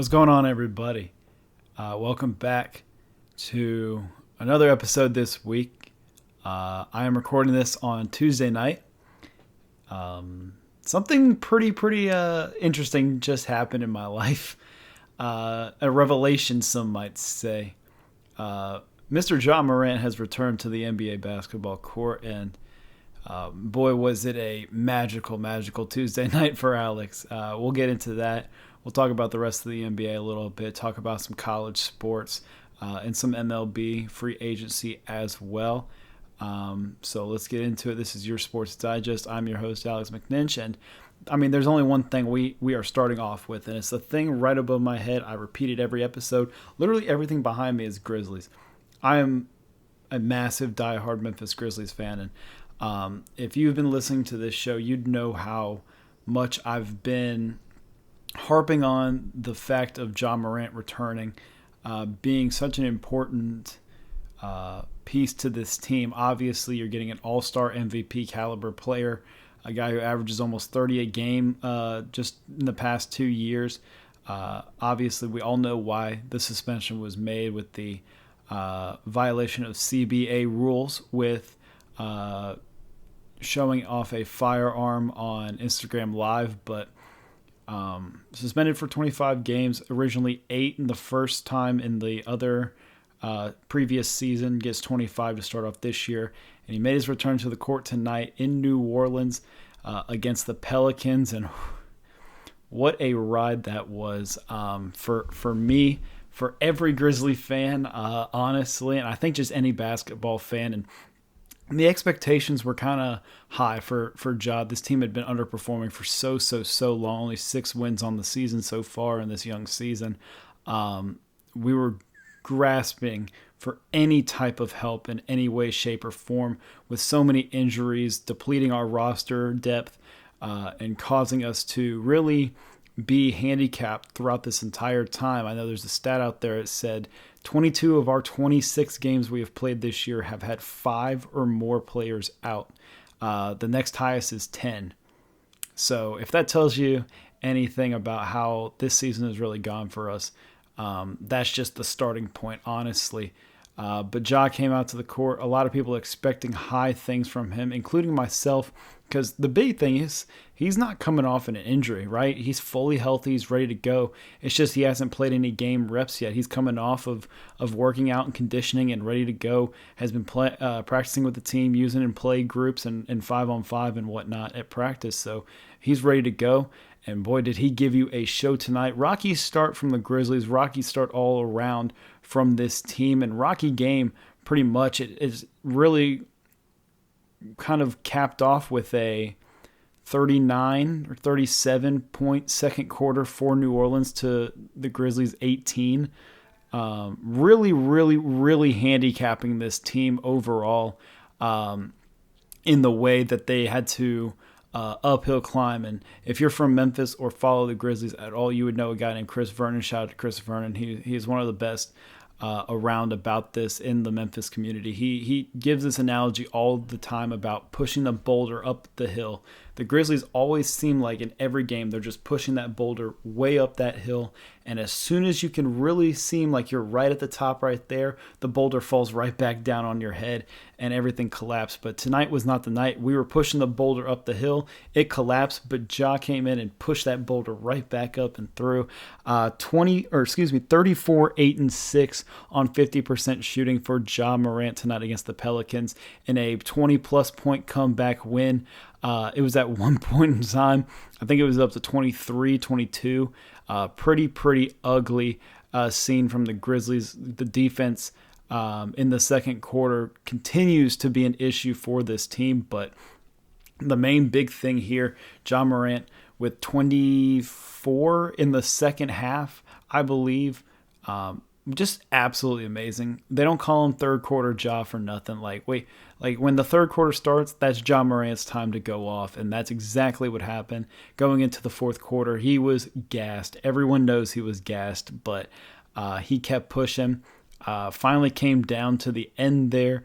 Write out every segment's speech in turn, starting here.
What's going on, everybody? Welcome back to another episode this week. I am recording this on Tuesday night. Something pretty interesting just happened in my life. A revelation, some might say. Mr. Ja Morant has returned to the NBA basketball court, and boy, was it a magical Tuesday night for Alex. We'll get into that. We'll talk about the rest of the NBA a little bit, talk about some college sports and some MLB free agency as well. So let's get into it. This is your Sports Digest. I'm your host, Alex McNinch. And I mean, there's only one thing we are starting off with, and it's the thing right above my head. I repeat it every episode. Literally everything behind me is Grizzlies. I am a massive diehard Memphis Grizzlies fan. And if you've been listening to this show, you'd know how much I've been harping on the fact of Ja Morant returning, being such an important piece to this team. Obviously, you're getting an all-star MVP caliber player, a guy who averages almost 30 a game just in the past 2 years. Obviously, we all know why the suspension was made with the violation of CBA rules with showing off a firearm on Instagram Live, but suspended for 25 games, originally 8 in the first time in the other previous season, gets 25 to start off this year. And he made his return to the court tonight in New Orleans against the Pelicans. And what a ride that was for me, for every Grizzly fan, honestly, and I think just any basketball fan. And the expectations were kind of high for Ja. This team had been underperforming for so long. Only 6 wins on the season so far in this young season. We were grasping for any type of help in any way, shape, or form with so many injuries, depleting our roster depth and causing us to really be handicapped throughout this entire time. I know there's a stat out there that said 22 of our 26 games we have played this year have had 5 or more players out. The next highest is 10. So if that tells you anything about how this season has really gone for us, that's just the starting point, honestly. But Ja came out to the court. A lot of people expecting high things from him, including myself, because the big thing is he's not coming off an injury, right? He's fully healthy. He's ready to go. It's just he hasn't played any game reps yet. He's coming off of working out and conditioning and ready to go, has been practicing with the team, using in play groups and 5-on-5 and whatnot at practice. So he's ready to go. And boy, did he give you a show tonight. Rocky start from the Grizzlies. Rocky start all around from this team. And Rocky game, pretty much, it is really kind of capped off with a 39 or 37 point second quarter for New Orleans to the Grizzlies 18. Really handicapping this team overall in the way that they had to uphill climb. And if you're from Memphis or follow the Grizzlies at all, you would know a guy named Chris Vernon. Shout out to Chris Vernon. He is one of the best around about this in the Memphis community. He gives this analogy all the time about pushing the boulder up the hill. The Grizzlies always seem like in every game they're just pushing that boulder way up that hill, and as soon as you can really seem like you're right at the top right there, the boulder falls right back down on your head and everything collapsed. But tonight was not the night. We were pushing the boulder up the hill. It collapsed, but Ja came in and pushed that boulder right back up and through. 34, 8, and 6 on 50% shooting for Ja Morant tonight against the Pelicans in a 20-plus point comeback win. It was at one point in time, I think it was up to 23, 22. Pretty ugly scene from the Grizzlies. The defense in the second quarter continues to be an issue for this team, but the main big thing here, Ja Morant with 24 in the second half, I believe. Just absolutely amazing. They don't call him third quarter Ja for nothing. Like when the third quarter starts, that's Ja Morant's time to go off, and that's exactly what happened. Going into the fourth quarter, he was gassed. Everyone knows he was gassed, but he kept pushing. Finally came down to the end there,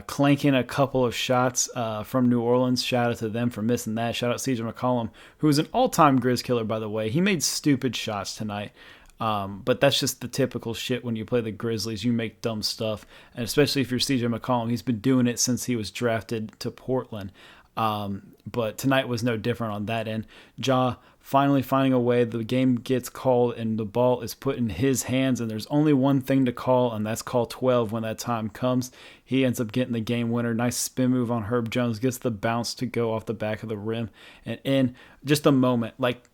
clanking a couple of shots from New Orleans. Shout out to them for missing that. Shout out CJ McCollum, who is an all-time Grizz killer, by the way. He made stupid shots tonight. But that's just the typical shit when you play the Grizzlies. You make dumb stuff, and especially if you're CJ McCollum, he's been doing it since he was drafted to Portland. But tonight was no different on that end. Ja finally finding a way. The game gets called, and the ball is put in his hands, and there's only one thing to call, and that's call 12 when that time comes. He ends up getting the game winner. Nice spin move on Herb Jones. Gets the bounce to go off the back of the rim. And in just a moment, like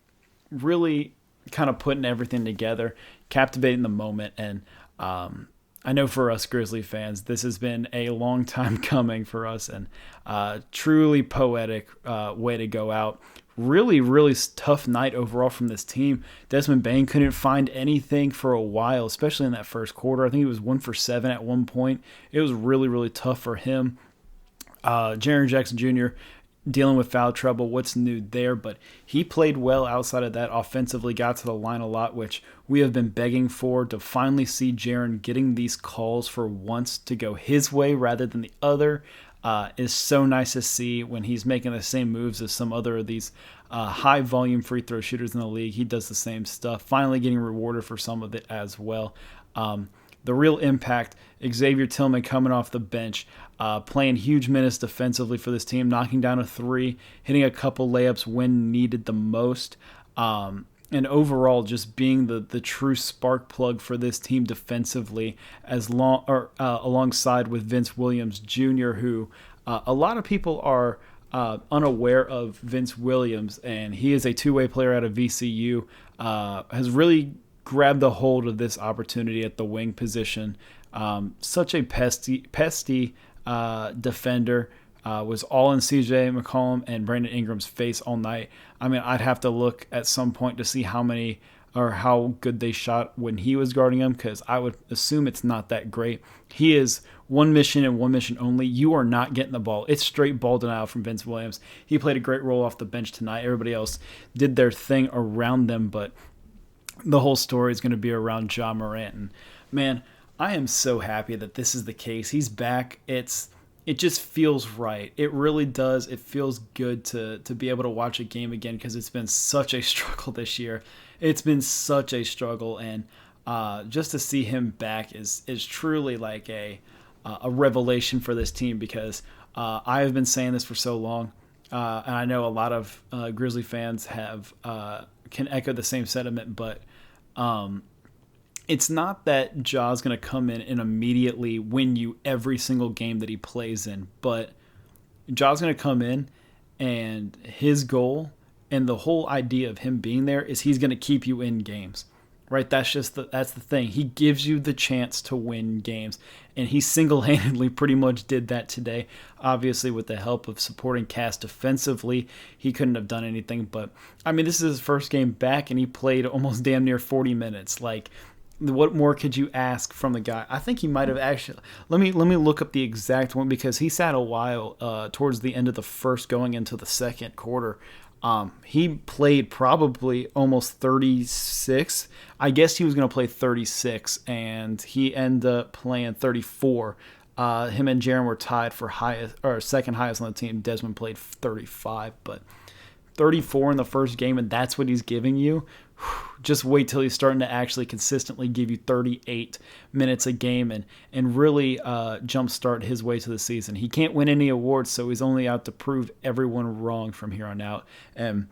really kind of putting everything together, captivating the moment. And I know for us Grizzly fans, this has been a long time coming for us, and truly poetic way to go out. Really, really tough night overall from this team. Desmond Bane couldn't find anything for a while, especially in that first quarter. I think he was 1 for 7 at one point. It was really, really tough for him. Jaren Jackson Jr. dealing with foul trouble. What's new there? But he played well outside of that. Offensively, got to the line a lot, which we have been begging for, to finally see Jaren getting these calls for once to go his way rather than the other. Is so nice to see when he's making the same moves as some other of these high volume free throw shooters in the league. He does the same stuff, finally getting rewarded for some of it as well. The real impact, Xavier Tillman coming off the bench, playing huge minutes defensively for this team, knocking down a three, hitting a couple layups when needed the most. And overall, just being the true spark plug for this team defensively, alongside with Vince Williams Jr., who a lot of people are unaware of Vince Williams, and he is a two-way player out of VCU, has really grabbed the hold of this opportunity at the wing position. Such a pesty defender. Was all in CJ McCollum and Brandon Ingram's face all night. I mean, I'd have to look at some point to see how good they shot when he was guarding him, because I would assume it's not that great. He is one mission and one mission only. You are not getting the ball. It's straight ball denial from Vince Williams. He played a great role off the bench tonight. Everybody else did their thing around them, but the whole story is going to be around Ja Morant. And man, I am so happy that this is the case. He's back. It just feels right. It really does. It feels good to be able to watch a game again, because it's been such a struggle this year. It's been such a struggle, and just to see him back is truly like a revelation for this team, because I have been saying this for so long, and I know a lot of Grizzly fans can echo the same sentiment, but it's not that Ja's going to come in and immediately win you every single game that he plays in, but Ja's going to come in, and his goal and the whole idea of him being there is he's going to keep you in games, right? That's the thing. He gives you the chance to win games, and he single-handedly pretty much did that today. Obviously, with the help of supporting cast defensively, he couldn't have done anything. But I mean, this is his first game back, and he played almost damn near 40 minutes. Like, what more could you ask from the guy? I think he might have actually. Let me look up the exact one, because he sat a while towards the end of the first, going into the second quarter. He played probably almost 36. I guess he was going to play 36, and he ended up playing 34. Him and Jaren were tied for second highest on the team. Desmond played 35, but 34 in the first game, and that's what he's giving you. Just wait till he's starting to actually consistently give you 38 minutes a game and really jumpstart his way to the season. He can't win any awards, so he's only out to prove everyone wrong from here on out. And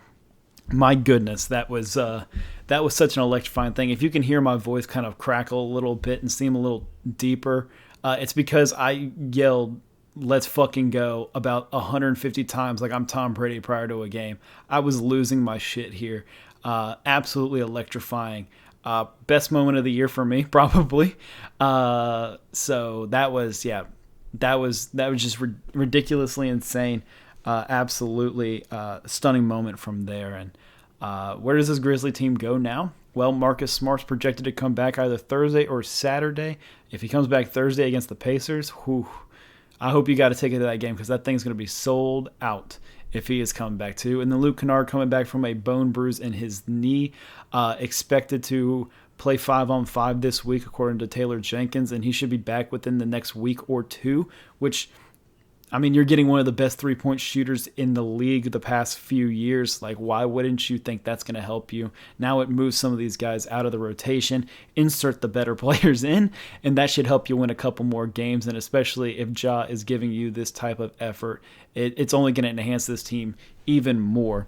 my goodness, that was such an electrifying thing. If you can hear my voice kind of crackle a little bit and seem a little deeper, it's because I yelled, "Let's fucking go," about 150 times like I'm Tom Brady prior to a game. I was losing my shit here. Absolutely electrifying. Best moment of the year for me, probably. So that was just ridiculously insane. Absolutely stunning moment from there. And where does this Grizzly team go now? Well, Marcus Smart's projected to come back either Thursday or Saturday. If he comes back Thursday against the Pacers, I hope you got a ticket to that game, because that thing's going to be sold out if he is coming back too. And then Luke Kennard coming back from a bone bruise in his knee, expected to play 5-on-5 this week according to Taylor Jenkins, and he should be back within the next week or two, which I mean, you're getting one of the best 3-point shooters in the league the past few years. Like, why wouldn't you think that's going to help you? Now it moves some of these guys out of the rotation, insert the better players in, and that should help you win a couple more games. And especially if Ja is giving you this type of effort, it's only going to enhance this team even more.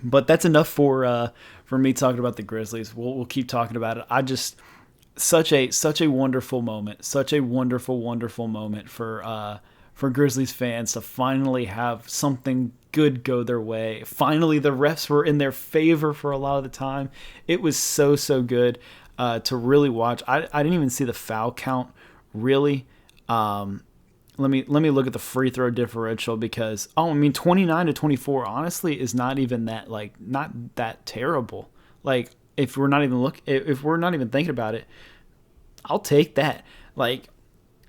But that's enough for me talking about the Grizzlies. We'll keep talking about it. I just such a wonderful moment, such a wonderful moment for Grizzlies fans to finally have something good go their way. Finally, the refs were in their favor for a lot of the time. It was so good to really watch. I didn't even see the foul count really. Let me look at the free throw differential because 29-24 honestly is not even that not that terrible. Like if we're not even thinking about it, I'll take that. Like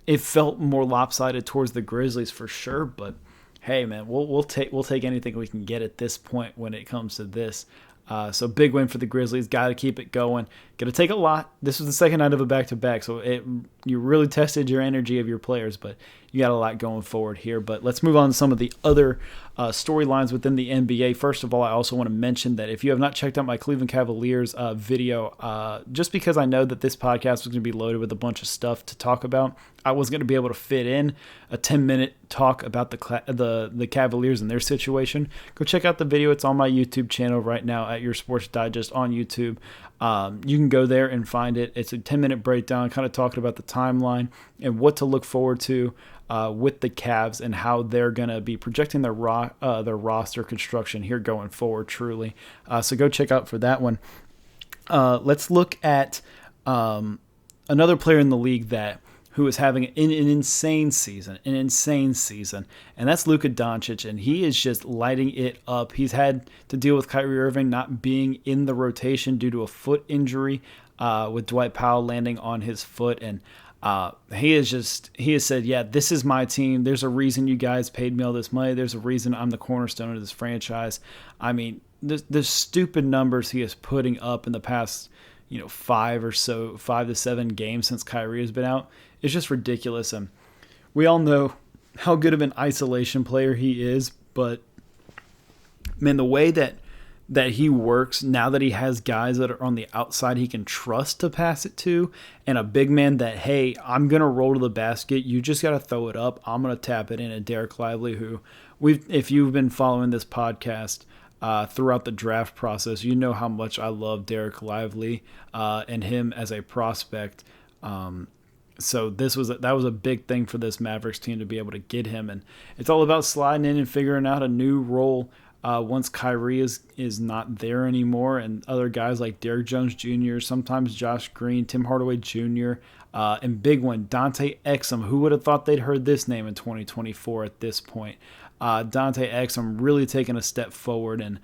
it felt more lopsided towards the Grizzlies for sure, but hey man, we'll take anything we can get at this point when it comes to this. So big win for the Grizzlies. Got to keep it going. Got to take a lot. This was the second night of a back-to-back, so you really tested your energy of your players, but you got a lot going forward here. But let's move on to some of the other storylines within the NBA. First of all, I also want to mention that if you have not checked out my Cleveland Cavaliers video, just because I know that this podcast was going to be loaded with a bunch of stuff to talk about, I was going to be able to fit in a 10-minute talk about the Cavaliers and their situation. Go check out the video. It's on my YouTube channel right now at Your Sports Digest on YouTube. You can go there and find it. It's a 10-minute breakdown, kind of talking about the timeline and what to look forward to with the Cavs and how they're going to be projecting their roster construction here going forward, truly. So go check out for that one. Let's look at another player in the league who is having an insane season, and that's Luka Doncic, and he is just lighting it up. He's had to deal with Kyrie Irving not being in the rotation due to a foot injury, with Dwight Powell landing on his foot, and he has said, yeah, this is my team. There's a reason you guys paid me all this money. There's a reason I'm the cornerstone of this franchise. I mean, the stupid numbers he is putting up in the past 5 to 7 games since Kyrie has been out. It's just ridiculous. And we all know how good of an isolation player he is, but man, the way that he works now that he has guys that are on the outside he can trust to pass it to, and a big man that, hey, I'm going to roll to the basket. You just got to throw it up. I'm going to tap it in. And Derek Lively, who if you've been following this podcast throughout the draft process, you know how much I love Derek Lively and him as a prospect. So that was a big thing for this Mavericks team to be able to get him, and it's all about sliding in and figuring out a new role once Kyrie is not there anymore, and other guys like Derrick Jones Jr., sometimes Josh Green, Tim Hardaway Jr., and big one, Dante Exum. Who would have thought they'd heard this name in 2024 at this point? Dante Exum really taking a step forward and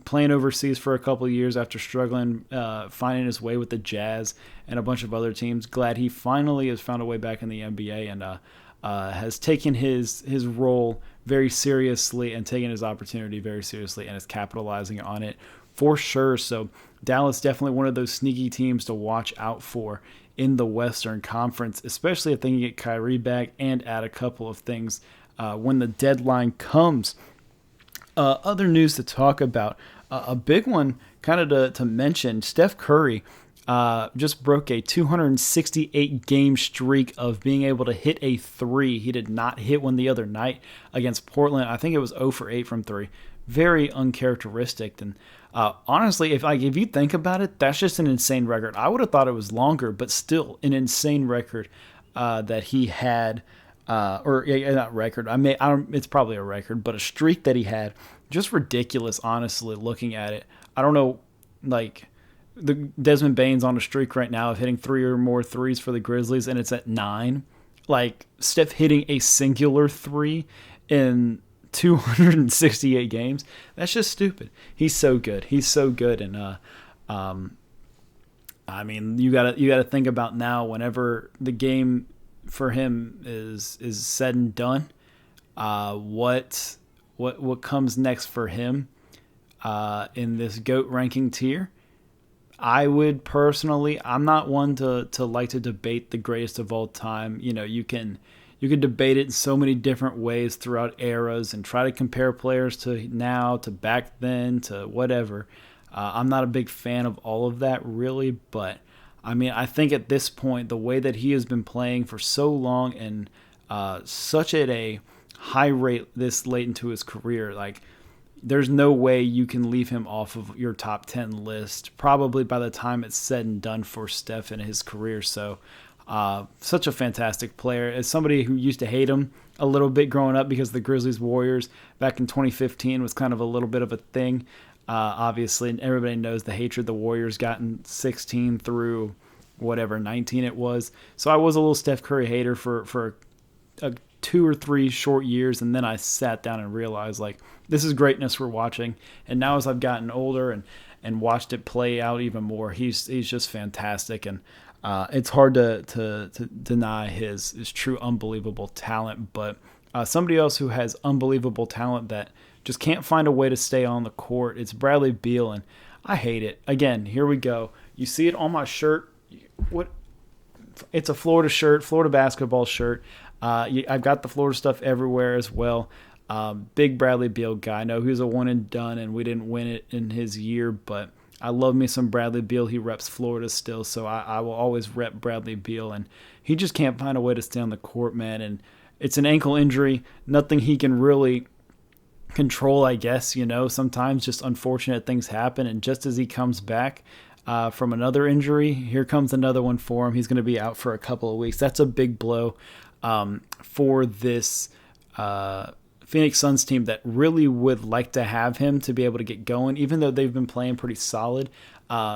playing overseas for a couple of years after struggling, finding his way with the Jazz and a bunch of other teams. Glad he finally has found a way back in the NBA and has taken his role very seriously and taken his opportunity very seriously and is capitalizing on it for sure. So Dallas definitely one of those sneaky teams to watch out for in the Western Conference, especially if they can get Kyrie back and add a couple of things when the deadline comes. Other news to talk about, a big one kind of to mention, Steph Curry just broke a 268-game streak of being able to hit a three. He did not hit one the other night against Portland. I think it was 0 for 8 from 3. Very uncharacteristic. And honestly, if you think about it, that's just an insane record. I would have thought it was longer, but still an insane record that he had. Not record. It's probably a record, but a streak that he had, just ridiculous. Honestly, looking at it, I don't know. Like the Desmond Bane's on a streak right now of hitting 3 or more threes for the Grizzlies, and it's at 9. Like Steph hitting a singular 3 in 268 games. That's just stupid. He's so good. And I mean, you gotta think about now. Whenever the game for him is said and done, what comes next for him in this GOAT ranking tier. I would personally, I'm not one to like to debate the greatest of all time. You can you could debate it in so many different ways throughout eras and try to compare players to now, to back then, to whatever. I'm not a big fan of all of that, really, but I mean, I think at this point, the way that he has been playing for so long and such at a high rate this late into his career, like, there's no way you can leave him off of your top 10 list, probably by the time it's said and done for Steph in his career. So, such a fantastic player. As somebody who used to hate him a little bit growing up because the Grizzlies Warriors back in 2015 was kind of a little bit of a thing, obviously, and everybody knows the hatred the Warriors got in 16 through whatever, 19 it was. So I was a little Steph Curry hater for a 2 or 3 short years, and then I sat down and realized, like, this is greatness we're watching. And now as I've gotten older and watched it play out even more, he's just fantastic, and it's hard to deny his true unbelievable talent. But somebody else who has unbelievable talent that just can't find a way to stay on the court, it's Bradley Beal, and I hate it. Again, here we go. You see it on my shirt. What? It's a Florida shirt, Florida basketball shirt. I've got the Florida stuff everywhere as well. Big Bradley Beal guy. I know he was a one and done, and we didn't win it in his year, but I love me some Bradley Beal. He reps Florida still, so I will always rep Bradley Beal, and he just can't find a way to stay on the court, man. And it's an ankle injury, nothing he can really control, I guess. Sometimes just unfortunate things happen, and just as he comes back from another injury, here comes another one for him. He's going to be out for a couple of weeks. That's a big blow for this Phoenix Suns team that really would like to have him to be able to get going, even though they've been playing pretty solid.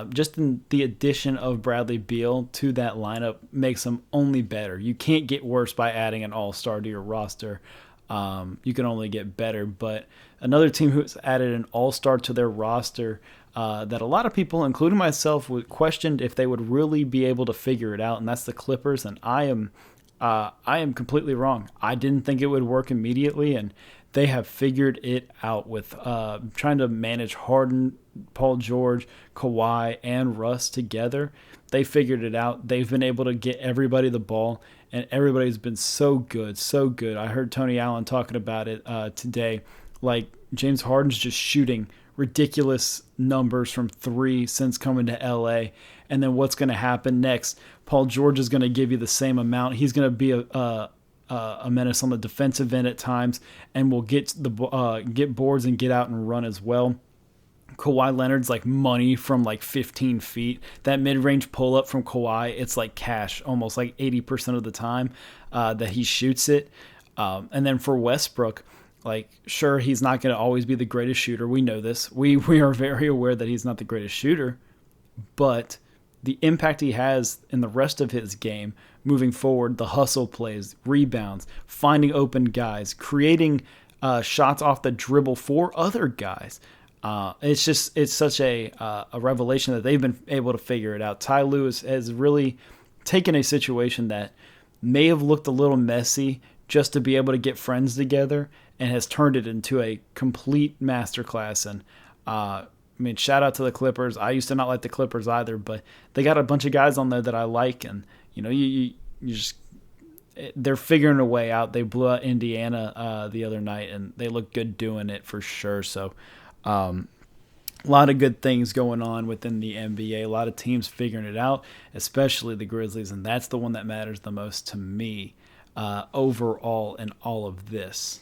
Just in the addition of Bradley Beal to that lineup makes them only better. You can't get worse by adding an all-star to your roster. You can only get better. But another team who's added an all-star to their roster that a lot of people, including myself, questioned if they would really be able to figure it out, and that's the Clippers. And I am completely wrong. I didn't think it would work immediately, and they have figured it out with trying to manage Harden, Paul George, Kawhi, and Russ together. They figured it out. They've been able to get everybody the ball, and everybody's been so good, so good. I heard Tony Allen talking about it today. Like, James Harden's just shooting ridiculous numbers from 3 since coming to LA. And then what's going to happen next? Paul George is going to give you the same amount. He's going to be a menace on the defensive end at times, and will get boards and get out and run as well. Kawhi Leonard's like money from like 15 feet. That mid-range pull-up from Kawhi, it's like cash almost like 80% of the time that he shoots it. And then for Westbrook, like, sure, he's not going to always be the greatest shooter. We know this. We are very aware that he's not the greatest shooter. But the impact he has in the rest of his game moving forward, the hustle plays, rebounds, finding open guys, creating shots off the dribble for other guys. It's such a revelation that they've been able to figure it out. Ty Lue has really taken a situation that may have looked a little messy just to be able to get friends together, and has turned it into a complete masterclass. And I mean, shout out to the Clippers. I used to not like the Clippers either, but they got a bunch of guys on there that I like, and you just, they're figuring a way out. They blew out Indiana the other night, and they look good doing it for sure. So a lot of good things going on within the NBA. A lot of teams figuring it out, especially the Grizzlies, and that's the one that matters the most to me overall in all of this.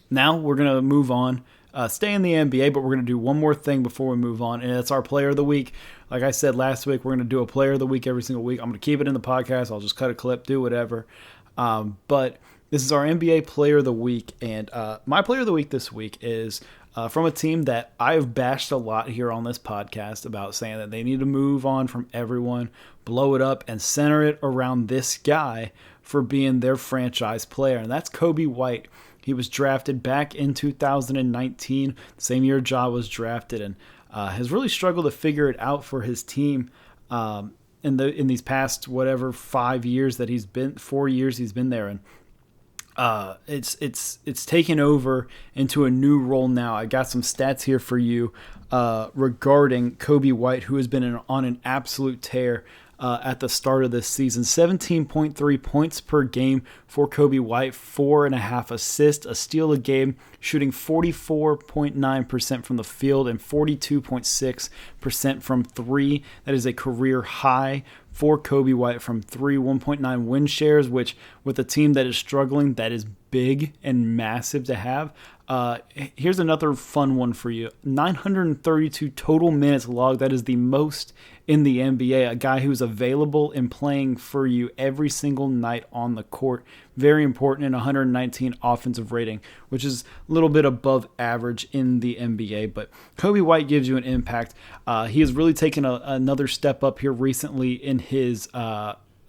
Now we're going to move on, stay in the NBA, but we're going to do one more thing before we move on, and it's our Player of the Week. Like I said last week, we're going to do a Player of the Week every single week. I'm going to keep it in the podcast. I'll just cut a clip, do whatever. But this is our NBA Player of the Week, and my Player of the Week this week is from a team that I've bashed a lot here on this podcast about, saying that they need to move on from everyone, blow it up, and center it around this guy for being their franchise player, and that's Coby White. He was drafted back in 2019, the same year Ja was drafted, and has really struggled to figure it out for his team in these past 4 years he's been there, and it's taken over into a new role now. I got some stats here for you regarding Coby White, who has been on an absolute tear at the start of this season. 17.3 points per game for Coby White, 4.5 assists, a steal a game, shooting 44.9% from the field and 42.6% from three. That is a career high for Coby White from three. 1.9 win shares, which with a team that is struggling, that is big and massive to have. Here's another fun one for you. 932 total minutes logged. That is the most in the NBA. A guy who's available and playing for you every single night on the court. Very important, in 119 offensive rating, which is a little bit above average in the NBA. But Coby White gives you an impact. He has really taken another step up here recently in his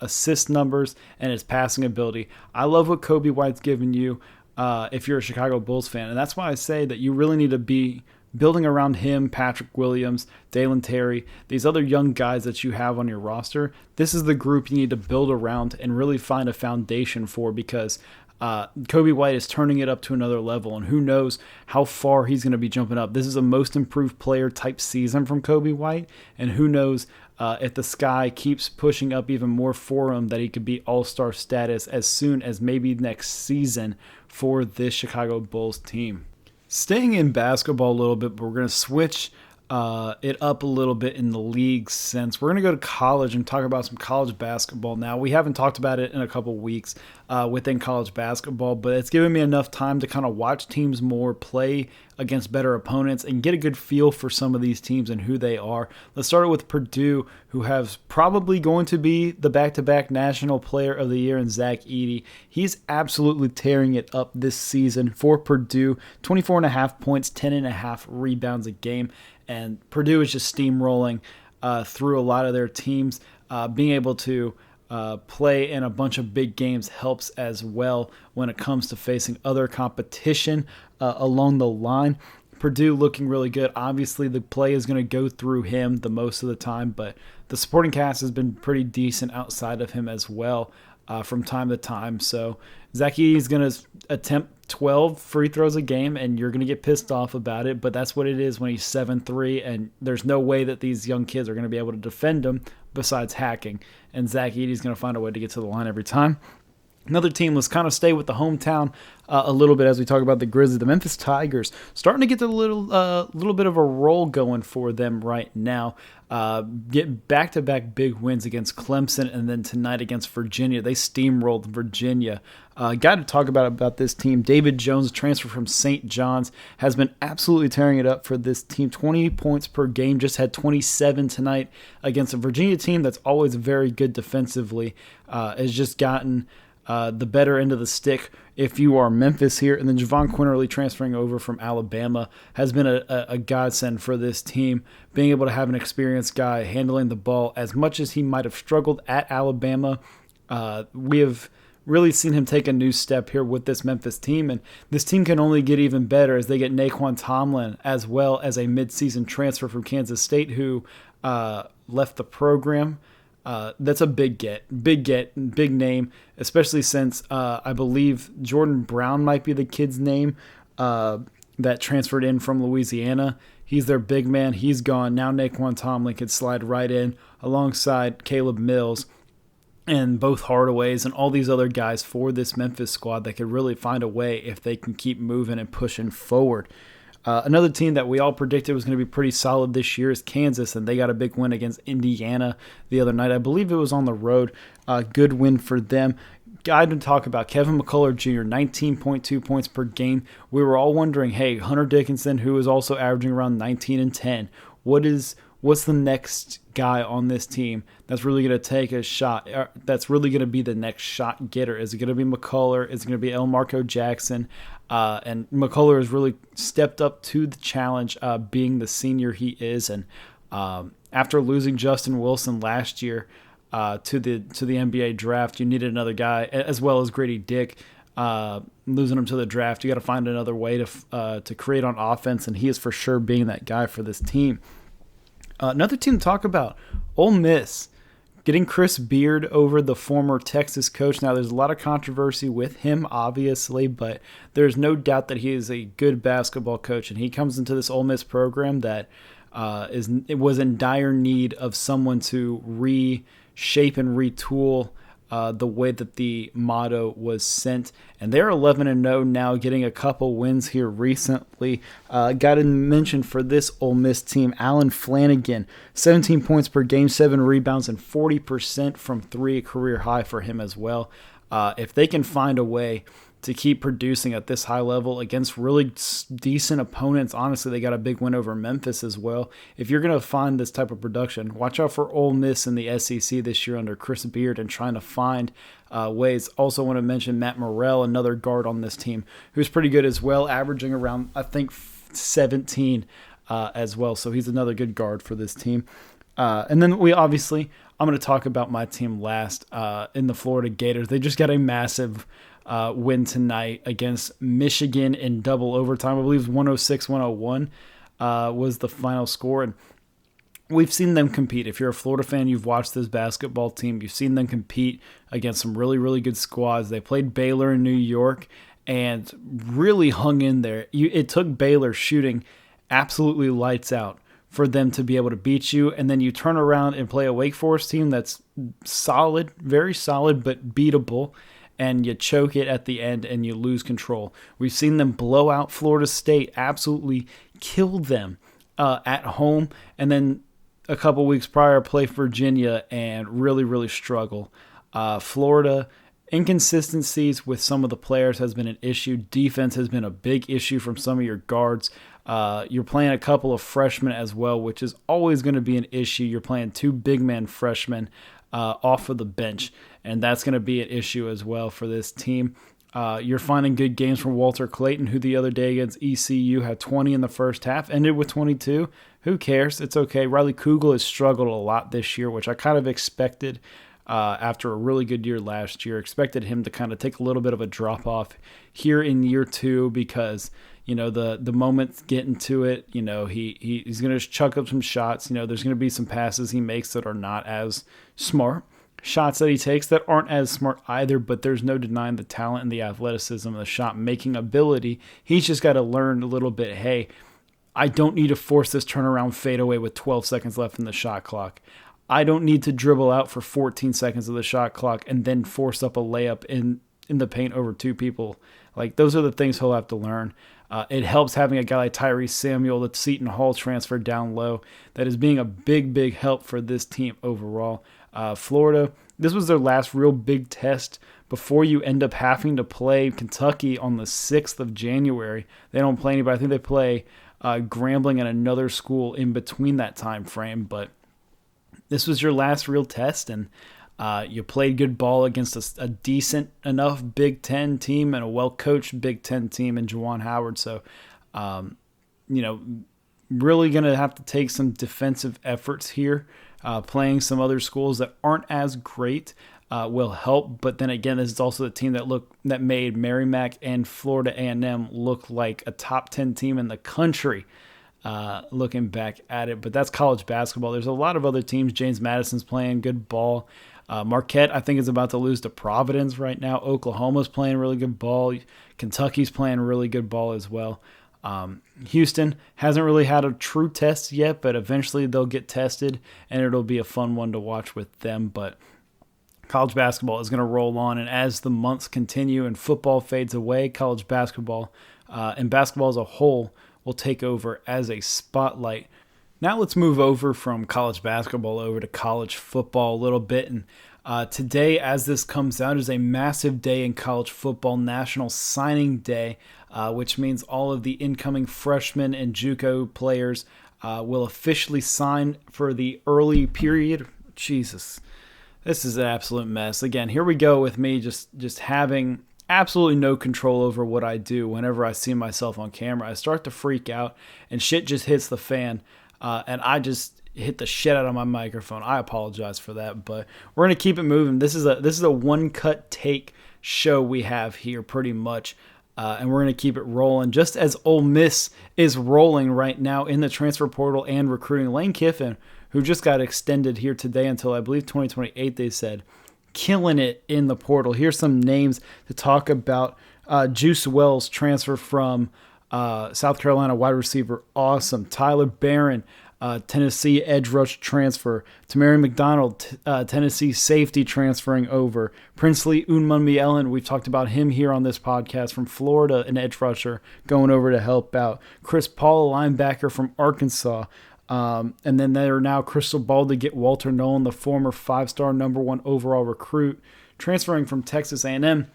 assist numbers and his passing ability. I love what Coby White's given you if you're a Chicago Bulls fan. And that's why I say that you really need to be building around him, Patrick Williams, Dalen Terry, these other young guys that you have on your roster. This is the group you need to build around and really find a foundation for, because Coby White is turning it up to another level, and who knows how far he's going to be jumping up. This is a most improved player type season from Coby White, and who knows if the sky keeps pushing up even more for him, that he could be all-star status as soon as maybe next season for this Chicago Bulls team. Staying in basketball a little bit, but we're going to switch it up a little bit in the league sense. We're going to go to college and talk about some college basketball now. We haven't talked about it in a couple weeks within college basketball, but it's given me enough time to kind of watch teams more, play against better opponents, and get a good feel for some of these teams and who they are. Let's start with Purdue, who has probably going to be the back-to-back National Player of the Year in Zach Edey. He's absolutely tearing it up this season for Purdue. 24.5 points, 10.5 rebounds a game. And Purdue is just steamrolling through a lot of their teams. Being able to play in a bunch of big games helps as well when it comes to facing other competition along the line. Purdue looking really good. Obviously, the play is going to go through him the most of the time, but the supporting cast has been pretty decent outside of him as well from time to time. So Zach Edey is going to attempt 12 free throws a game, and you're going to get pissed off about it, but that's what it is when he's 7'3", and there's no way that these young kids are going to be able to defend him besides hacking, and Zach Edey's going to find a way to get to the line every time. Another team, let's kind of stay with the hometown a little bit as we talk about the Grizzlies. The Memphis Tigers starting to get a little bit of a roll going for them right now. Get back-to-back big wins against Clemson, and then tonight against Virginia. They steamrolled Virginia. Got to talk about this team. David Jones, transfer from St. John's, has been absolutely tearing it up for this team. 20 points per game, just had 27 tonight against a Virginia team that's always very good defensively. Has just gotten the better end of the stick if you are Memphis here. And then Javon Quinterly transferring over from Alabama has been a godsend for this team. Being able to have an experienced guy handling the ball as much as he might have struggled at Alabama, we have really seen him take a new step here with this Memphis team. And this team can only get even better as they get Naquan Tomlin as well as a midseason transfer from Kansas State who left the program. That's a big name, especially since I believe Jordan Brown might be the kid's name that transferred in from Louisiana. He's their big man. He's gone. Now Naquan Tomlin could slide right in alongside Caleb Mills and both Hardaways and all these other guys for this Memphis squad that could really find a way if they can keep moving and pushing forward. Another team that we all predicted was going to be pretty solid this year is Kansas, and they got a big win against Indiana the other night. I believe it was on the road. Good win for them. Guy to talk about, Kevin McCullough Jr., 19.2 points per game. We were all wondering, hey, Hunter Dickinson, who is also averaging around 19 and 10, what's the next guy on this team that's really going to take a shot, that's really going to be the next shot getter? Is it going to be McCullough? Is it going to be Elmarco Jackson? And McCullough has really stepped up to the challenge, being the senior he is. And after losing Justin Wilson last year to the NBA draft, you needed another guy, as well as Grady Dick. Losing him to the draft, you got to find another way to create on offense, and he is for sure being that guy for this team. Another team to talk about, Ole Miss, getting Chris Beard over the former Texas coach. Now, there's a lot of controversy with him, obviously, but there's no doubt that he is a good basketball coach, and he comes into this Ole Miss program that was in dire need of someone to shape and retool the way that the motto was sent. And they're 11-0 now, getting a couple wins here recently. Got to mention for this Ole Miss team, Allen Flanigan, 17 points per game, 7 rebounds, and 40% from three, a career high for him as well. If they can find a way to keep producing at this high level against really decent opponents. Honestly, they got a big win over Memphis as well. If you're going to find this type of production, watch out for Ole Miss in the SEC this year under Chris Beard and trying to find ways. Also want to mention Matt Morrell, another guard on this team, who's pretty good as well, averaging around, I think, 17 as well. So he's another good guard for this team. And then I'm going to talk about my team last in the Florida Gators. They just got a massive win tonight against Michigan in double overtime. I believe 106-101 was the final score. And we've seen them compete. If you're a Florida fan, you've watched this basketball team. You've seen them compete against some really, really good squads. They played Baylor in New York and really hung in there. It took Baylor shooting absolutely lights out for them to be able to beat you. And then you turn around and play a Wake Forest team that's solid, very solid, but beatable. And you choke it at the end and you lose control. We've seen them blow out Florida State, absolutely kill them at home. And then a couple weeks prior, play Virginia and really, really struggle. Florida, inconsistencies with some of the players has been an issue. Defense has been a big issue from some of your guards. You're playing a couple of freshmen as well, which is always going to be an issue. You're playing two big man freshmen off of the bench, and that's going to be an issue as well for this team. You're finding good games from Walter Clayton, who the other day against ECU had 20 in the first half, ended with 22. Who cares? It's okay. Riley Kugel has struggled a lot this year, which I kind of expected after a really good year last year. Expected him to kind of take a little bit of a drop-off here in year two because, the moment getting to it, he's going to chuck up some shots. There's going to be some passes he makes that are not as smart. Shots that he takes that aren't as smart either, but there's no denying the talent and the athleticism and the shot-making ability. He's just got to learn a little bit, hey, I don't need to force this turnaround fadeaway with 12 seconds left in the shot clock. I don't need to dribble out for 14 seconds of the shot clock and then force up a layup in the paint over two people. Like, those are the things he'll have to learn. It helps having a guy like Tyrese Samuel, the Seton Hall transfer down low, that is being a big, big help for this team overall. Florida, this was their last real big test before you end up having to play Kentucky on the 6th of January. They don't play anybody. I think they play Grambling and another school in between that time frame, but this was your last real test, and you played good ball against a decent enough Big Ten team and a well-coached Big Ten team in Juwan Howard. So, really going to have to take some defensive efforts here. Playing some other schools that aren't as great will help. But then again, this is also the team that made Merrimack and Florida A&M look like a top 10 team in the country. Looking back at it, but that's college basketball. There's a lot of other teams. James Madison's playing good ball. Marquette, I think, is about to lose to Providence right now. Oklahoma's playing really good ball. Kentucky's playing really good ball as well. Houston hasn't really had a true test yet, but eventually they'll get tested, and it'll be a fun one to watch with them. But college basketball is going to roll on, and as the months continue and football fades away, college basketball and basketball as a whole will take over as a spotlight. Now let's move over from college basketball over to college football a little bit. And today, as this comes out, is a massive day in college football, National Signing Day, which means all of the incoming freshmen and JUCO players will officially sign for the early period. Jesus, this is an absolute mess. Again, here we go with me just having absolutely no control over what I do. Whenever I see myself on camera, I start to freak out and shit just hits the fan. And I just hit the shit out of my microphone. I apologize for that, but we're going to keep it moving. This is a one-cut take show we have here pretty much, and we're going to keep it rolling. Just as Ole Miss is rolling right now in the transfer portal and recruiting, Lane Kiffin, who just got extended here today until I believe 2028, they said, killing it in the portal. Here's some names to talk about. Juice Wells transfer from South Carolina, wide receiver, awesome. Tyler Barron, Tennessee edge rush transfer. Tamari McDonald, Tennessee safety transferring over. Princely Unmunmielen, we've talked about him here on this podcast, from Florida, an edge rusher going over to help out. Chris Paul, a linebacker from Arkansas. And then they're now crystal ball to get Walter Nolan, the former 5-star number 1 overall recruit, transferring from Texas A&M.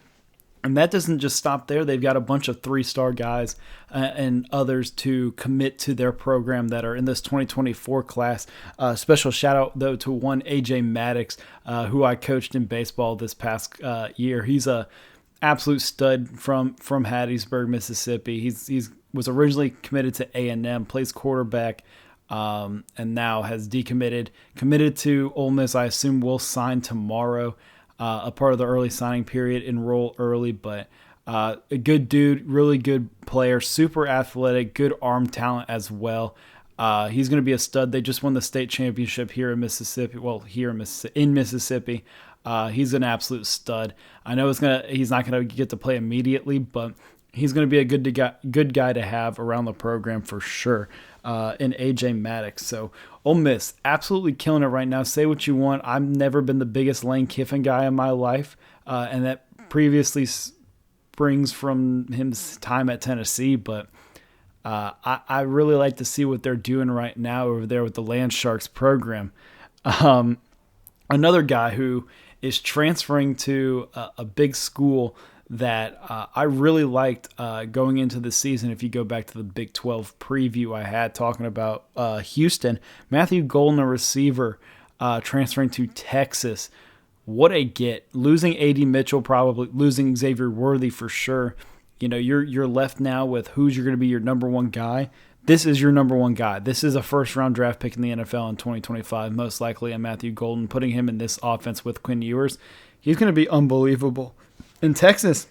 And that doesn't just stop there. They've got a bunch of 3-star guys and others to commit to their program that are in this 2024 class. Special shout out, though, to one AJ Maddox, who I coached in baseball this past year. He's a absolute stud from Hattiesburg, Mississippi. He's was originally committed to A&M, plays quarterback, and now has decommitted. Committed to Ole Miss, I assume will sign tomorrow. A part of the early signing period, enroll early, but a good dude, really good player, super athletic, good arm talent as well. He's going to be a stud. They just won the state championship here in Mississippi. Well, here in Mississippi. He's an absolute stud. I know he's not going to get to play immediately, but he's going to be a good guy to have around the program for sure. In AJ Maddox. So Ole Miss absolutely killing it right now. Say what you want. I've never been the biggest Lane Kiffin guy in my life, and that previously springs from his time at Tennessee. But I really like to see what they're doing right now over there with the Land Sharks program. Another guy who is transferring to a big school that I really liked going into the season. If you go back to the Big 12 preview I had talking about Houston, Matthew Golden, a receiver, transferring to Texas. What a get. Losing A.D. Mitchell, probably losing Xavier Worthy for sure. You know, you're left now with who's going to be your number 1 guy. This is your number 1 guy. This is a first-round draft pick in the NFL in 2025, most likely, and Matthew Golden, putting him in this offense with Quinn Ewers. He's going to be unbelievable. In Texas,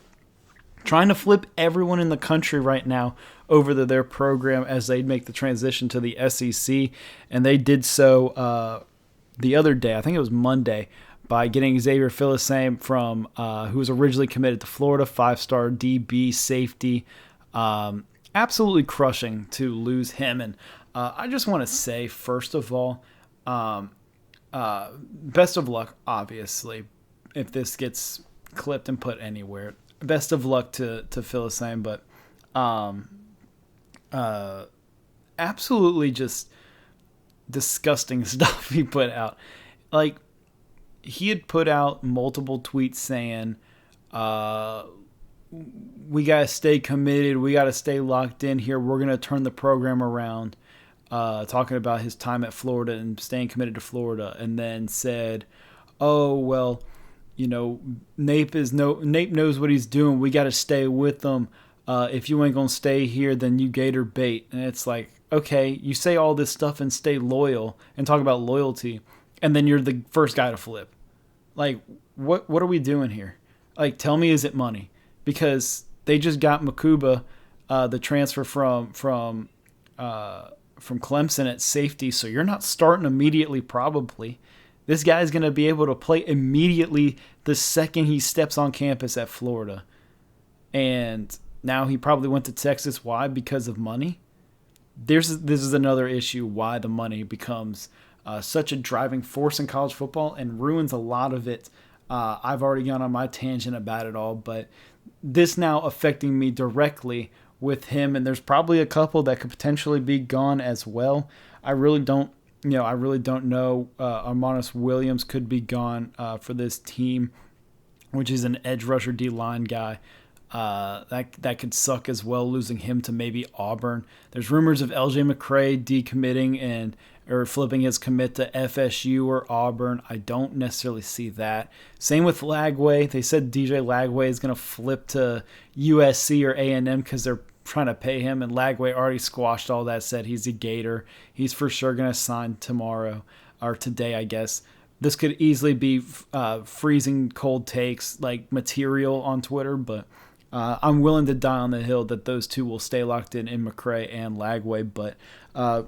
trying to flip everyone in the country right now over to their program as they make the transition to the SEC. And they did so the other day, I think it was Monday, by getting Xavier Philissame from who was originally committed to Florida, 5-star DB safety. Absolutely crushing to lose him. And I just want to say, first of all, best of luck, obviously, if this gets clipped and put anywhere. Best of luck to Philissame, but absolutely just disgusting stuff he put out. Like, he had put out multiple tweets saying, we got to stay committed, we got to stay locked in here, we're going to turn the program around, talking about his time at Florida and staying committed to Florida, and then said, oh, well, you know, Nape knows what he's doing. We got to stay with them. If you ain't going to stay here, then you gator bait. And it's like, okay, you say all this stuff and stay loyal and talk about loyalty, and then you're the first guy to flip. Like, what are we doing here? Like, tell me, is it money? Because they just got Makuba, the transfer from Clemson at safety, so you're not starting immediately probably. This guy's going to be able to play immediately the second he steps on campus at Florida. And now he probably went to Texas. Why? Because of money? This is another issue why the money becomes such a driving force in college football and ruins a lot of it. I've already gone on my tangent about it all, but this now affecting me directly with him, and there's probably a couple that could potentially be gone as well. I really don't know. Armanis Williams could be gone for this team, which is an edge rusher D-line guy. That could suck as well, losing him to maybe Auburn. There's rumors of LJ McCray decommitting or flipping his commit to FSU or Auburn. I don't necessarily see that. Same with Lagway. They said DJ Lagway is going to flip to USC or A&M because they're trying to pay him, and Lagway already squashed all that, said he's a Gator. He's for sure going to sign tomorrow or today, I guess. This could easily be freezing cold takes like material on Twitter, but I'm willing to die on the hill that those two will stay locked in McCray and Lagway. But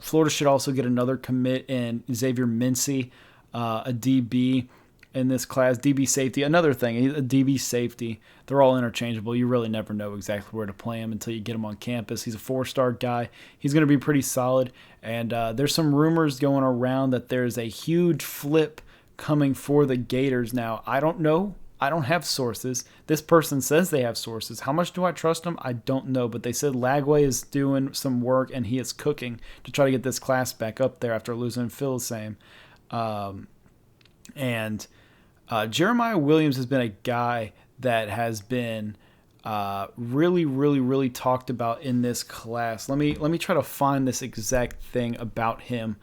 Florida should also get another commit in Xavier Mincy, a DB. in this class. DB safety, another thing, a DB safety, they're all interchangeable. You really never know exactly where to play him until you get him on campus. He's a 4-star guy. He's going to be pretty solid. And there's some rumors going around that there's a huge flip coming for the Gators. Now, I don't know. I don't have sources. This person says they have sources. How much do I trust them? I don't know. But they said Lagway is doing some work and he is cooking to try to get this class back up there after losing Phil Same. And Jeremiah Williams has been a guy that has been really talked about in this class. Let me try to find this exact thing about him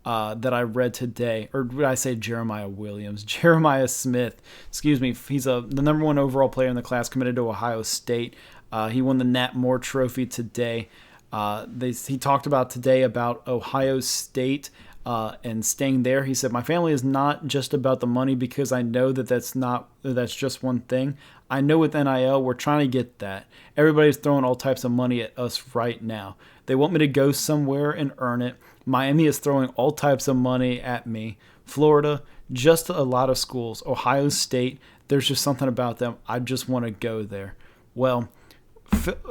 that I read today. Or did I say Jeremiah Williams? Jeremiah Smith. Excuse me. He's the number 1 overall player in the class, committed to Ohio State. He won the Nat Moore Trophy today. He talked about today about Ohio State and staying there. He said, "My family is not just about the money because I know that's just one thing. I know with NIL, we're trying to get that. Everybody's throwing all types of money at us right now. They want me to go somewhere and earn it. Miami is throwing all types of money at me. Florida, just a lot of schools. Ohio State, there's just something about them. I just want to go there." Well,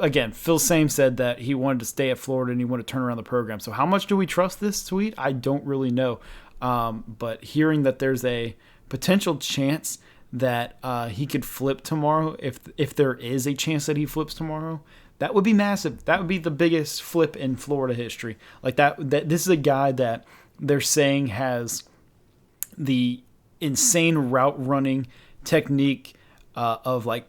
again, Phil Same said that he wanted to stay at Florida and he wanted to turn around the program. So how much do we trust this tweet? I don't really know. But hearing that there's a potential chance that he could flip tomorrow, if there is a chance that he flips tomorrow, that would be massive. That would be the biggest flip in Florida history. Like that this is a guy that they're saying has the insane route running technique of like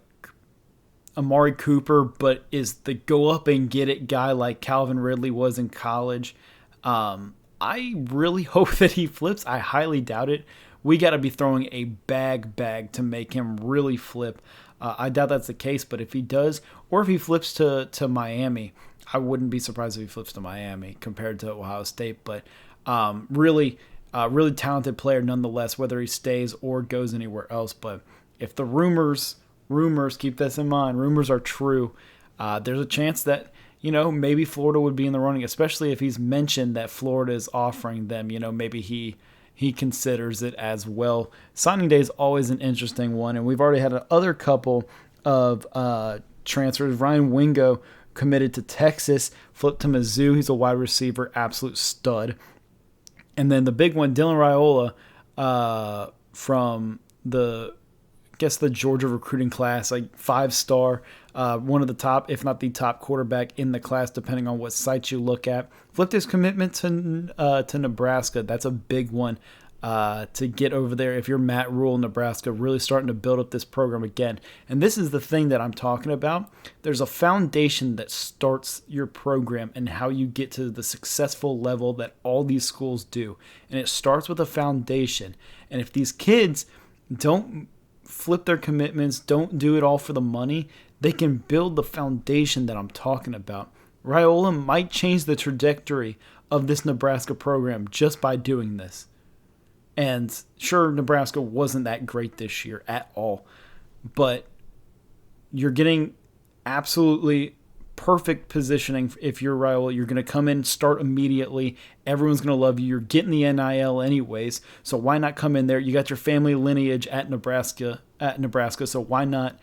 Amari Cooper, but is the go up and get it guy like Calvin Ridley was in college. I really hope that he flips. I highly doubt it. We got to be throwing a bag to make him really flip. I doubt that's the case, but if he does, or if he flips to Miami, I wouldn't be surprised if he flips to Miami compared to Ohio State. But really talented player nonetheless, whether he stays or goes anywhere else. But if the rumors, keep this in mind, rumors are true, there's a chance that, maybe Florida would be in the running, especially if he's mentioned that Florida is offering them, maybe he considers it as well. Signing day is always an interesting one, and we've already had another couple of transfers. Ryan Wingo committed to Texas, flipped to Mizzou. He's a wide receiver, absolute stud. And then the big one, Dylan Raiola from the Georgia recruiting class, like 5-star, one of the top, if not the top quarterback in the class, depending on what site you look at. Flipped his commitment to Nebraska. That's a big one to get over there. If you're Matt Rule, Nebraska, really starting to build up this program again. And this is the thing that I'm talking about. There's a foundation that starts your program and how you get to the successful level that all these schools do. And it starts with a foundation. And if these kids don't flip their commitments, don't do it all for the money, they can build the foundation that I'm talking about. Raiola might change the trajectory of this Nebraska program just by doing this. And sure, Nebraska wasn't that great this year at all, but you're getting absolutely perfect positioning. If you're Raiola, you're going to come in, start immediately. Everyone's going to love you. You're getting the NIL anyways, so why not come in there? You got your family lineage at Nebraska, so why not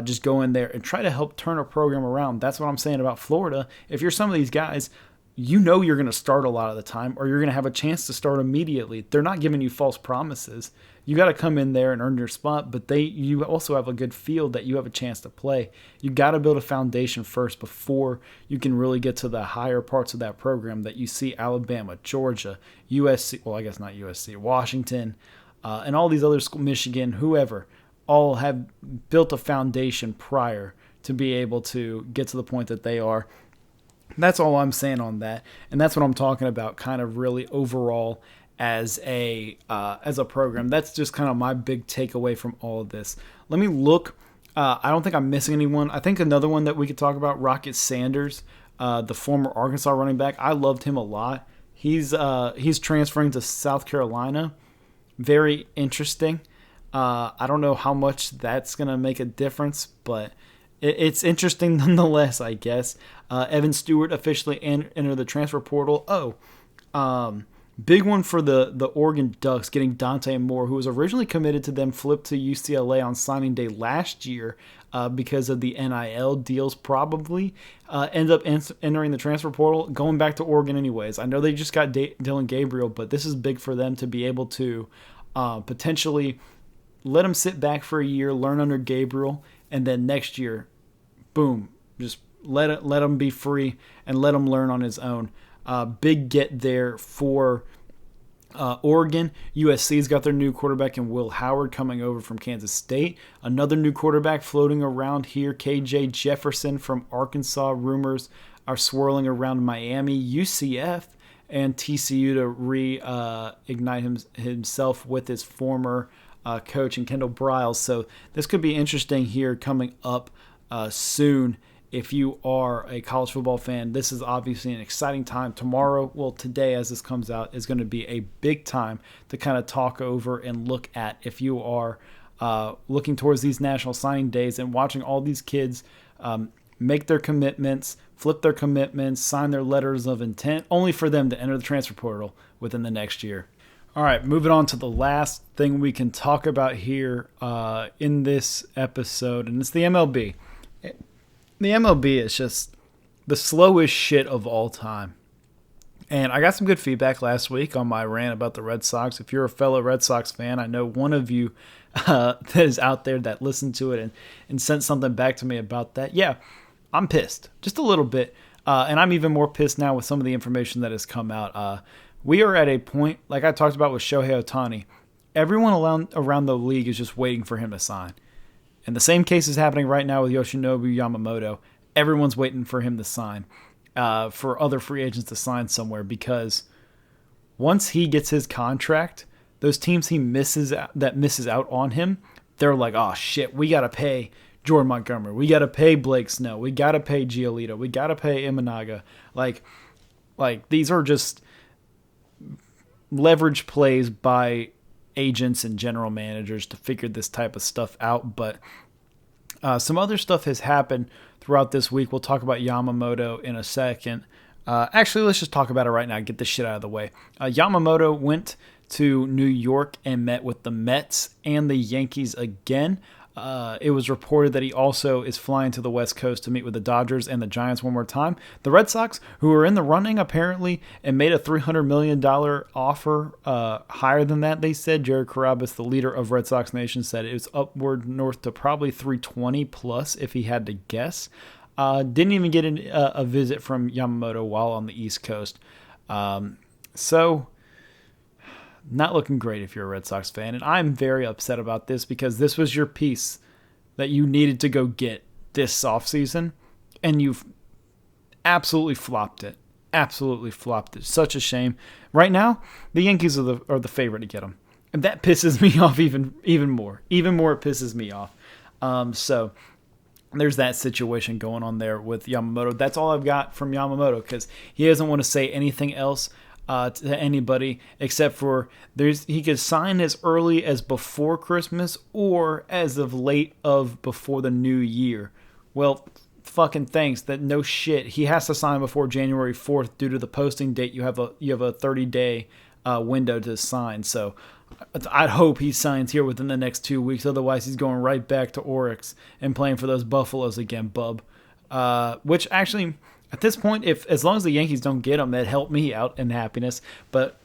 just go in there and try to help turn a program around? That's what I'm saying about Florida. If you're some of these guys, you're going to start a lot of the time, or you're going to have a chance to start immediately. They're not giving you false promises. You got to come in there and earn your spot, but you also have a good field that you have a chance to play. You got to build a foundation first before you can really get to the higher parts of that program that you see Alabama, Georgia, USC, well, I guess not USC, Washington, and all these other schools, Michigan, whoever, all have built a foundation prior to be able to get to the point that they are. That's all I'm saying on that, and that's what I'm talking about kind of really overall as a program. That's just kind of my big takeaway from all of this. Let me look. I don't think I'm missing anyone. I think another one that we could talk about, Rocket Sanders, the former Arkansas running back. I loved him a lot. He's transferring to South Carolina. Very interesting. I don't know how much that's going to make a difference, but it's interesting nonetheless, I guess. Evan Stewart officially entered the transfer portal. Big one for the Oregon Ducks, getting Dante Moore, who was originally committed to them, flipped to UCLA on signing day last year because of the NIL deals, probably. End up entering the transfer portal, going back to Oregon anyways. I know they just got Dylan Gabriel, but this is big for them to be able to potentially let him sit back for a year, learn under Gabriel, and then next year, boom, just let him be free and let him learn on his own. Big get there for Oregon. USC's got their new quarterback in Will Howard coming over from Kansas State. Another new quarterback floating around here, KJ Jefferson from Arkansas. Rumors are swirling around Miami, UCF, and TCU to reignite himself with his former coach and Kendall Briles. So this could be interesting here coming up soon. If you are a college football fan, this is obviously an exciting time. Tomorrow, well, today as this comes out, is going to be a big time to kind of talk over and look at if you are looking towards these national signing days and watching all these kids make their commitments, flip their commitments, sign their letters of intent, only for them to enter the transfer portal within the next year. All right, moving on to the last thing we can talk about here in this episode, and it's the MLB. The MLB is just the slowest shit of all time. And I got some good feedback last week on my rant about the Red Sox. If you're a fellow Red Sox fan, I know one of you that is out there that listened to it and sent something back to me about that. Yeah, I'm pissed. Just a little bit. And I'm even more pissed now with some of the information that has come out. We are at a point, like I talked about with Shohei Ohtani, everyone around the league is just waiting for him to sign. And the same case is happening right now with Yoshinobu Yamamoto. Everyone's waiting for him to sign, for other free agents to sign somewhere, because once he gets his contract, those teams he misses out on him, they're like, oh shit, we got to pay Jordan Montgomery. We got to pay Blake Snell. We got to pay Giolito. We got to pay Imanaga. Like these are just leverage plays by agents and general managers to figure this type of stuff out. But some other stuff has happened throughout this week. We'll talk about Yamamoto in a second. Actually, let's just talk about it right now. Get this shit out of the way. Yamamoto went to New York and met with the Mets and the Yankees again. It was reported that he also is flying to the West Coast to meet with the Dodgers and the Giants one more time. The Red Sox, who are in the running apparently and made a $300 million offer, higher than that, they said. Jared Carrabis, the leader of Red Sox Nation, said it was upward north to probably 320 plus if he had to guess. Didn't even get a visit from Yamamoto while on the East Coast. So not looking great if you're a Red Sox fan. And I'm very upset about this because this was your piece that you needed to go get this offseason, and you've absolutely flopped it. Absolutely flopped it. Such a shame. Right now, the Yankees are the favorite to get him. And that pisses me off even more. Even more it pisses me off. So there's that situation going on there with Yamamoto. That's all I've got from Yamamoto because he doesn't want to say anything else to anybody except for he could sign as early as before Christmas or as of late of before the new year. Well, fucking thanks. That no shit. He has to sign before January 4th due to the posting date. You have a 30-day window to sign. So I'd hope he signs here within the next 2 weeks. Otherwise, he's going right back to Oryx and playing for those Buffaloes again, bub. Which actually, at this point, as long as the Yankees don't get him, that'd help me out in happiness. But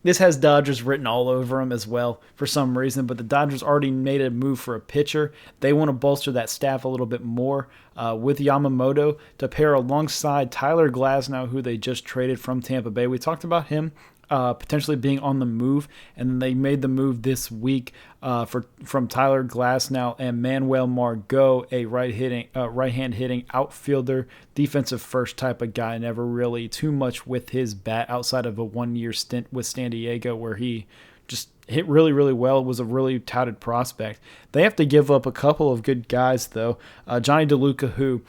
this has Dodgers written all over him as well for some reason. But the Dodgers already made a move for a pitcher. They want to bolster that staff a little bit more with Yamamoto to pair alongside Tyler Glasnow, who they just traded from Tampa Bay. We talked about him potentially being on the move, and then they made the move this week from Tyler Glasnow and Manuel Margot, a right-hand hitting outfielder, defensive first type of guy, never really too much with his bat outside of a 1-year stint with San Diego where he just hit really, really well, was a really touted prospect. They have to give up a couple of good guys, though. Johnny DeLuca, who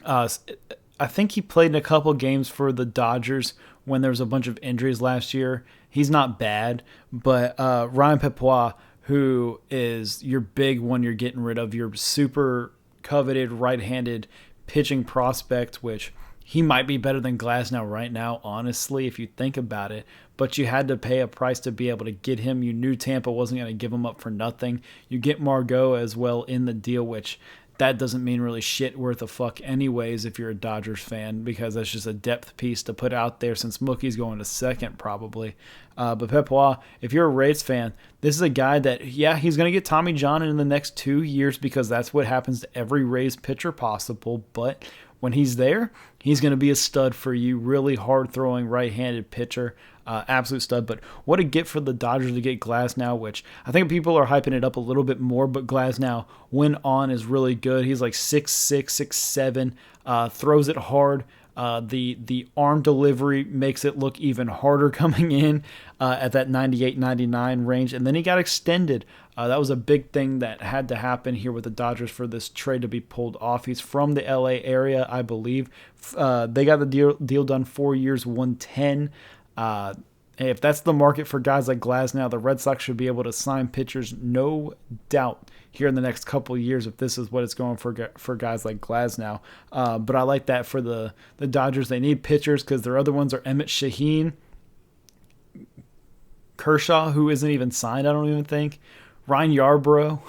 I think he played in a couple games for the Dodgers when there was a bunch of injuries last year. He's not bad, but Ryan Pepois, who is your big one you're getting rid of, your super coveted right-handed pitching prospect, which he might be better than Glasnow right now, honestly, if you think about it. But you had to pay a price to be able to get him. You knew Tampa wasn't going to give him up for nothing. You get Margot as well in the deal, which that doesn't mean really shit worth a fuck anyways if you're a Dodgers fan, because that's just a depth piece to put out there since Mookie's going to second probably. But Pepois, if you're a Rays fan, this is a guy that, yeah, he's going to get Tommy John in the next 2 years because that's what happens to every Rays pitcher possible. But when he's there, he's going to be a stud for you. Really hard-throwing right-handed pitcher. Absolute stud. But what a get for the Dodgers to get Glasnow, which I think people are hyping it up a little bit more, but Glasnow, when on, is really good. He's like 6'6", 6'7", throws it hard. The arm delivery makes it look even harder coming in at that 98, 99 range. And then he got extended. That was a big thing that had to happen here with the Dodgers for this trade to be pulled off. He's from the LA area, I believe. They got the deal done 4 years, 110. If that's the market for guys like Glasnow, the Red Sox should be able to sign pitchers, no doubt, here in the next couple of years if this is what it's going for guys like Glasnow. But I like that for the Dodgers. They need pitchers because their other ones are Emmett Shaheen, Kershaw, who isn't even signed, I don't even think, Ryan Yarbrough.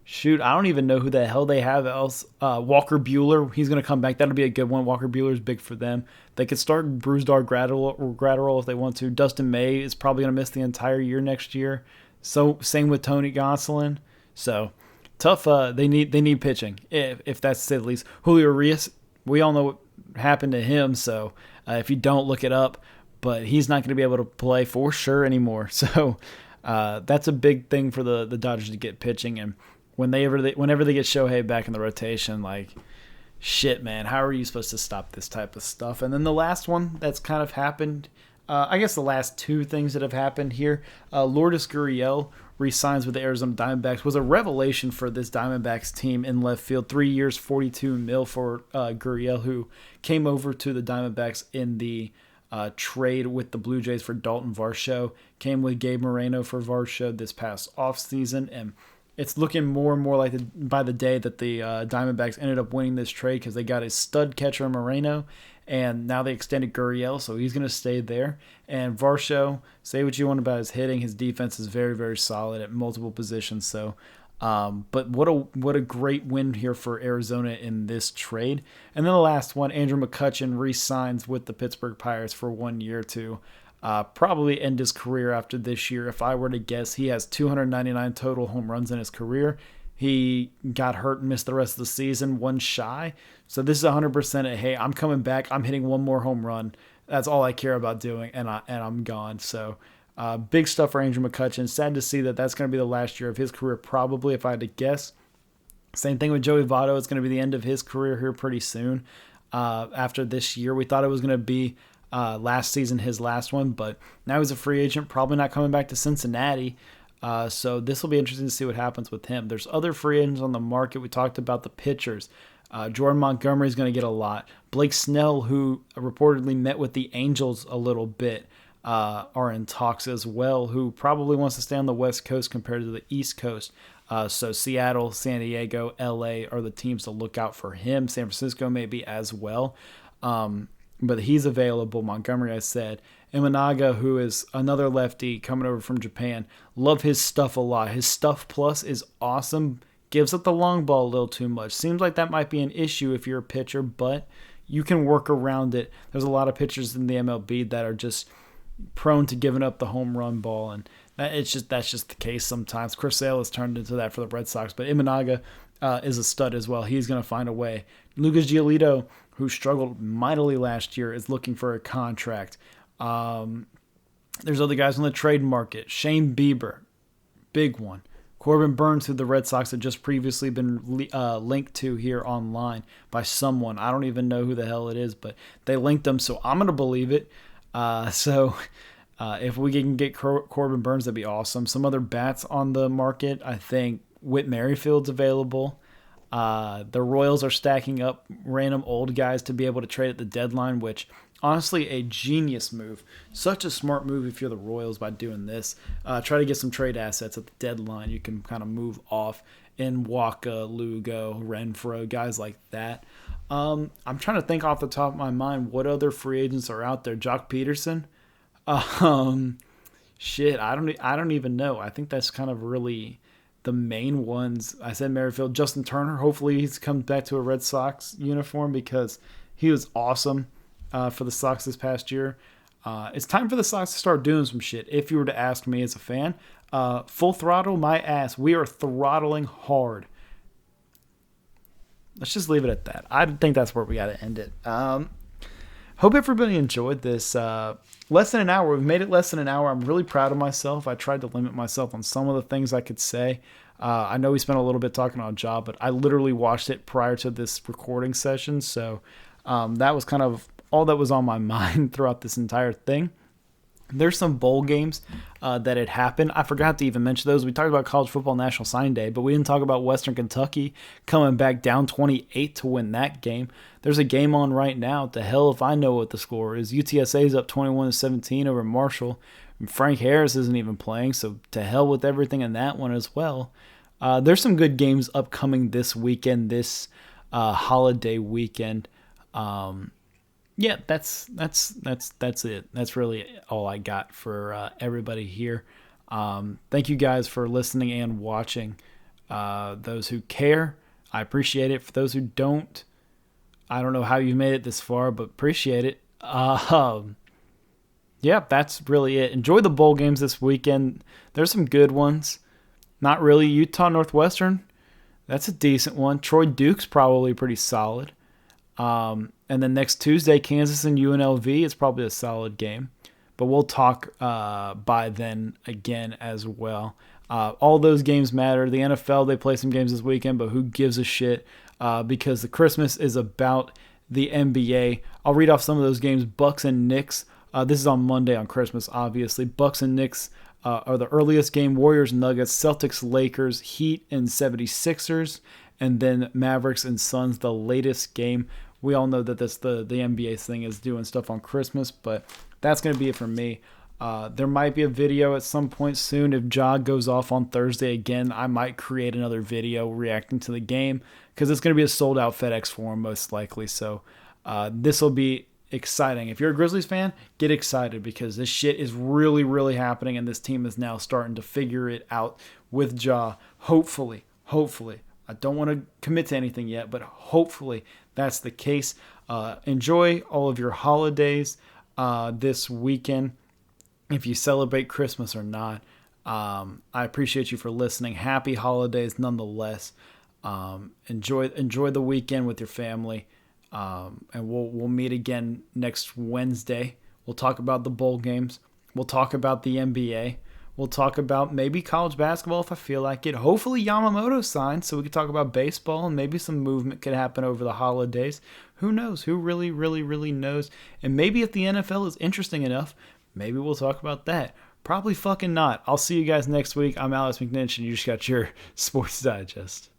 Shoot, I don't even know who the hell they have else. Walker Buehler, he's going to come back. That'll be a good one. Walker Buehler's big for them. They could start Brusdar Graterol if they want to. Dustin May is probably going to miss the entire year next year. So same with Tony Gonsolin. So tough. They need pitching if that's the least. Julio Urias, we all know what happened to him. So if you don't, look it up. But he's not going to be able to play for sure anymore. So that's a big thing for the Dodgers to get pitching. And whenever they get Shohei back in the rotation, like, shit, man, how are you supposed to stop this type of stuff? And then the last one that's kind of happened, I guess the last two things that have happened here, Lourdes Gurriel re-signs with the Arizona Diamondbacks. Was a revelation for this Diamondbacks team in left field. 3 years, $42 million for Gurriel, who came over to the Diamondbacks in the trade with the Blue Jays for Dalton Varsho. Came with Gabe Moreno for Varsho this past offseason, and it's looking more and more like by the day that the Diamondbacks ended up winning this trade because they got a stud catcher Moreno, and now they extended Gurriel, so he's going to stay there. And Varsho, say what you want about his hitting, his defense is very, very solid at multiple positions. So, but what a great win here for Arizona in this trade. And then the last one, Andrew McCutchen re-signs with the Pittsburgh Pirates for 1 year to probably end his career after this year. If I were to guess, he has 299 total home runs in his career. He got hurt and missed the rest of the season, one shy. So this is 100% hey, I'm coming back. I'm hitting one more home run. That's all I care about doing, and I'm gone. So big stuff for Andrew McCutchen. Sad to see that that's going to be the last year of his career, probably, if I had to guess. Same thing with Joey Votto. It's going to be the end of his career here pretty soon. After this year, we thought it was going to be last season, his last one, but now he's a free agent, probably not coming back to Cincinnati. So this will be interesting to see what happens with him. There's other free agents on the market. We talked about the pitchers. Jordan Montgomery is going to get a lot. Blake Snell, who reportedly met with the Angels a little bit, are in talks as well, who probably wants to stay on the West Coast compared to the East Coast. So Seattle, San Diego, LA are the teams to look out for him. San Francisco maybe as well. But he's available. Montgomery, I said. Imanaga, who is another lefty coming over from Japan. Love his stuff a lot. His stuff plus is awesome. Gives up the long ball a little too much. Seems like that might be an issue if you're a pitcher, but you can work around it. There's a lot of pitchers in the MLB that are just prone to giving up the home run ball, and that's just the case sometimes. Chris Sale has turned into that for the Red Sox, but Imanaga is a stud as well. He's going to find a way. Lucas Giolito, who struggled mightily last year, is looking for a contract. There's other guys on the trade market. Shane Bieber, big one. Corbin Burns, who the Red Sox had just previously been linked to here online by someone. I don't even know who the hell it is, but they linked them, so I'm going to believe it. If we can get Corbin Burns, that'd be awesome. Some other bats on the market, I think Whit Merrifield's available. The Royals are stacking up random old guys to be able to trade at the deadline, which honestly a genius move. Such a smart move if you're the Royals by doing this. Try to get some trade assets at the deadline. You can kind of move off in Waka, Lugo, Renfroe, guys like that. I'm trying to think off the top of my mind what other free agents are out there. Jock Peterson. Um, Shit, I don't even know. I think that's kind of really the main ones. I said Merrifield, Justin Turner. Hopefully he's come back to a Red Sox uniform because he was awesome for the Sox this past year. It's time for the Sox to start doing some shit. If you were to ask me as a fan, full throttle my ass. We are throttling hard. Let's just leave it at that. I think that's where we got to end it. Hope everybody enjoyed this. Less than an hour. We've made it less than an hour. I'm really proud of myself. I tried to limit myself on some of the things I could say. I know we spent a little bit talking on Ja, but I literally watched it prior to this recording session. So that was kind of all that was on my mind throughout this entire thing. There's some bowl games that had happened. I forgot to even mention those. We talked about College Football National Signing Day, but we didn't talk about Western Kentucky coming back down 28 to win that game. There's a game on right now. To hell if I know what the score is. UTSA is up 21-17 over Marshall. And Frank Harris isn't even playing, so to hell with everything in that one as well. There's some good games upcoming this weekend, this holiday weekend. Yeah, that's it. That's really all I got for everybody here. Thank you guys for listening and watching. Those who care, I appreciate it. For those who don't, I don't know how you made it this far, but appreciate it. Yeah, that's really it. Enjoy the bowl games this weekend. There's some good ones. Not really. Utah Northwestern, that's a decent one. Troy Duke's probably pretty solid. And then next Tuesday, Kansas and UNLV is probably a solid game. But we'll talk by then again as well. All those games matter. The NFL, they play some games this weekend, but who gives a shit? Because the Christmas is about the NBA. I'll read off some of those games. Bucks and Knicks. This is on Monday on Christmas, obviously. Bucks and Knicks are the earliest game. Warriors, Nuggets, Celtics, Lakers, Heat, and 76ers. And then Mavericks and Suns, the latest game. We all know that this the NBA thing is doing stuff on Christmas, but that's going to be it for me. There might be a video at some point soon. If Ja goes off on Thursday again, I might create another video reacting to the game because it's going to be a sold-out FedEx Forum most likely. So this will be exciting. If you're a Grizzlies fan, get excited because this shit is really, really happening, and this team is now starting to figure it out with Ja. Hopefully. I don't want to commit to anything yet, but hopefully that's the case. Enjoy all of your holidays this weekend, if you celebrate Christmas or not. I appreciate you for listening. Happy holidays nonetheless. Enjoy the weekend with your family. And we'll meet again next Wednesday. We'll talk about the bowl games. We'll talk about the NBA. We'll talk about maybe college basketball if I feel like it. Hopefully Yamamoto signs so we can talk about baseball and maybe some movement could happen over the holidays. Who knows? Who really, really, really knows? And maybe if the NFL is interesting enough, maybe we'll talk about that. Probably fucking not. I'll see you guys next week. I'm Alex McNinch and you just got your Sports Digest.